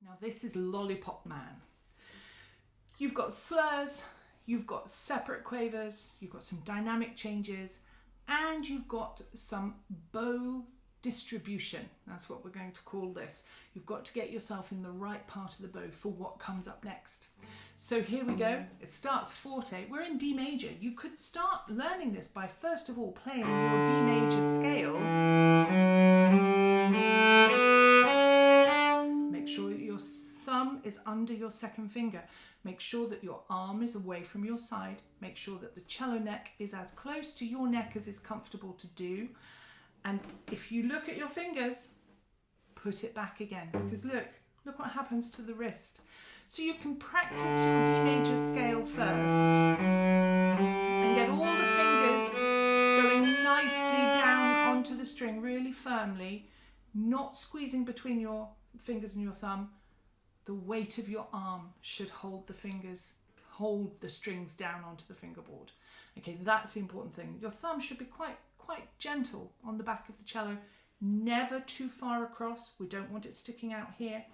Now this is Lollipop Man. You've got slurs, you've got separate quavers, you've got some dynamic changes, and you've got some bow distribution. That's what we're going to call this. You've got to get yourself in the right part of the bow for what comes up next. So here we go. It starts forte. We're in D major. You could start learning this by first of all playing your D major scale. Make sure that your thumb is under your second finger. Make sure that your arm is away from your side. Make sure that the cello neck is as close to your neck as is comfortable to do. And if you look at your fingers, put it back again, because look what happens to the wrist. So you can practice your D major scale first and get all the fingers going nicely down onto the string really firmly, not squeezing between your fingers and your thumb. The weight of your arm should hold the strings down onto the fingerboard. Okay, that's the important thing. Your thumb should be quite gentle on the back of the cello, never too far across. We don't want it sticking out here,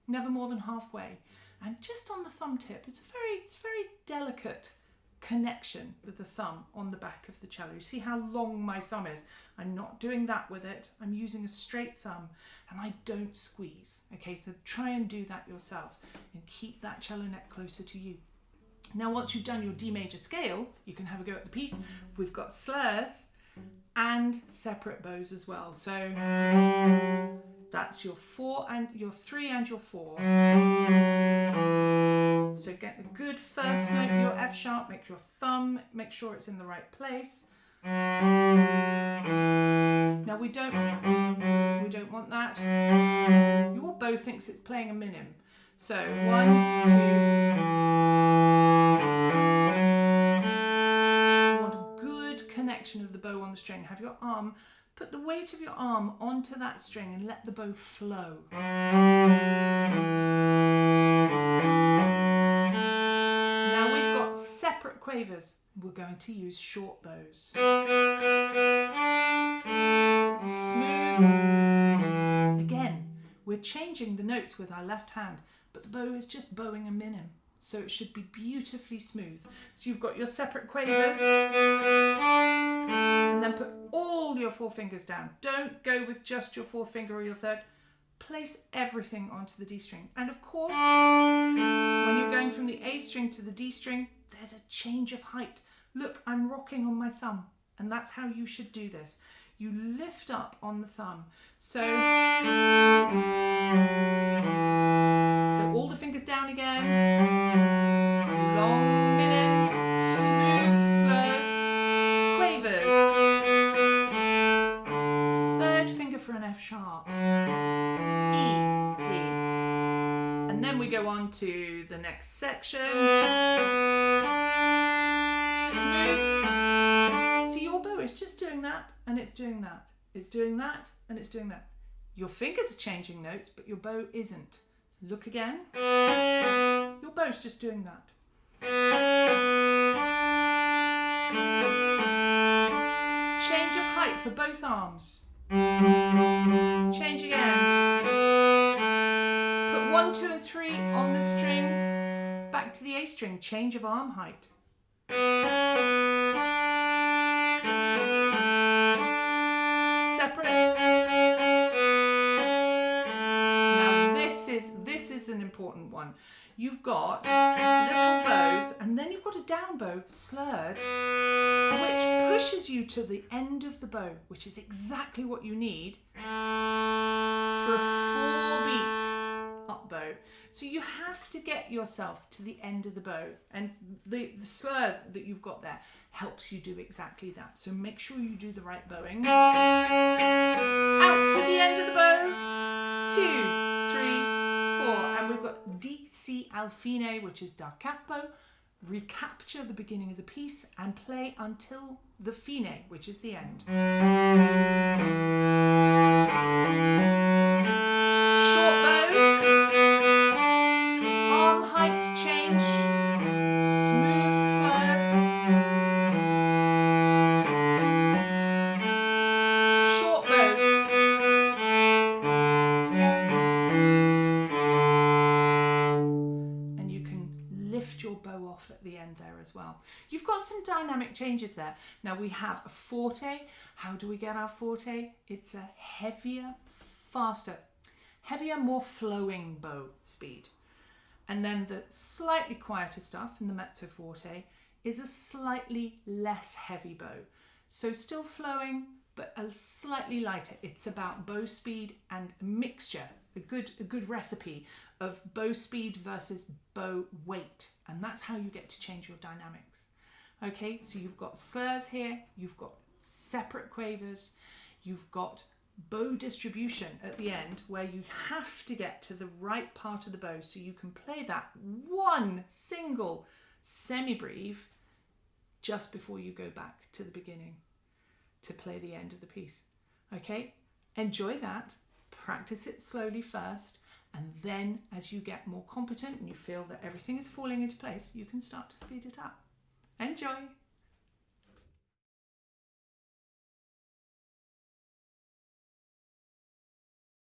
never more than halfway. And just on the thumb tip, it's very delicate connection with the thumb on the back of the cello. You see how long my thumb is? I'm not doing that with it. I'm using a straight thumb and I don't squeeze. Okay, so try and do that yourselves and keep that cello neck closer to you. Now, once you've done your D major scale, you can have a go at the piece. We've got slurs and separate bows as well. So that's your 4 and your 3 and your 4. So get a good first note, your F sharp, make your thumb, make sure it's in the right place. Now we don't want that. Your bow thinks it's playing a minim. So 1, 2. You want a good connection of the bow on the string. Have your arm, put the weight of your arm onto that string and let the bow flow. Now we've got separate quavers. We're going to use short bows. Smooth. Again, we're changing the notes with our left hand, but the bow is just bowing a minim. So it should be beautifully smooth. So you've got your separate quavers, and then put all your 4 fingers down. Don't go with just your 4th finger or your 3rd. Place everything onto the D string. And of course, when you're going from the A string to the D string, there's a change of height. Look, I'm rocking on my thumb, and that's how you should do this. You lift up on the thumb. So all the fingers down again. Long minims, smooth slurs, quavers. 3rd finger for an F sharp. E, D. And then we go on to the next section. Smooth. See, your bow is just doing that, and it's doing that. It's doing that, and it's doing that. Your fingers are changing notes, but your bow isn't. So look again. Your bow's just doing that. Change of height for both arms. Change again. Put 1, 2, and 3 on the string. Back to the A string. Change of arm height. Separate. Now this is an important one. You've got little bows, and then you've got a down bow, slurred, which pushes you to the end of the bow, which is exactly what you need for a 4-beat up bow. So you have to get yourself to the end of the bow, and the slur that you've got there helps you do exactly that. So make sure you do the right bowing. Out to the end of the bow. 2, 3, 4, and we've got D, C, Al fine, which is da capo. Recapture the beginning of the piece and play until the fine, which is the end. Short bows, arm height change, smooth slurs, short bows. end there as well. You've got some dynamic changes there. Now we have a forte. How do we get our forte? It's a heavier, faster, heavier, more flowing bow speed. And then the slightly quieter stuff in the mezzo forte is a slightly less heavy bow. So still flowing, but a slightly lighter. It's about bow speed and a mixture, a good recipe of bow speed versus bow weight. And that's how you get to change your dynamics. Okay, so you've got slurs here, you've got separate quavers, you've got bow distribution at the end where you have to get to the right part of the bow so you can play that one single semi-breve just before you go back to the beginning to play the end of the piece. Okay, enjoy that, practice it slowly first, and then as you get more competent and you feel that everything is falling into place, you can start to speed it up. Enjoy!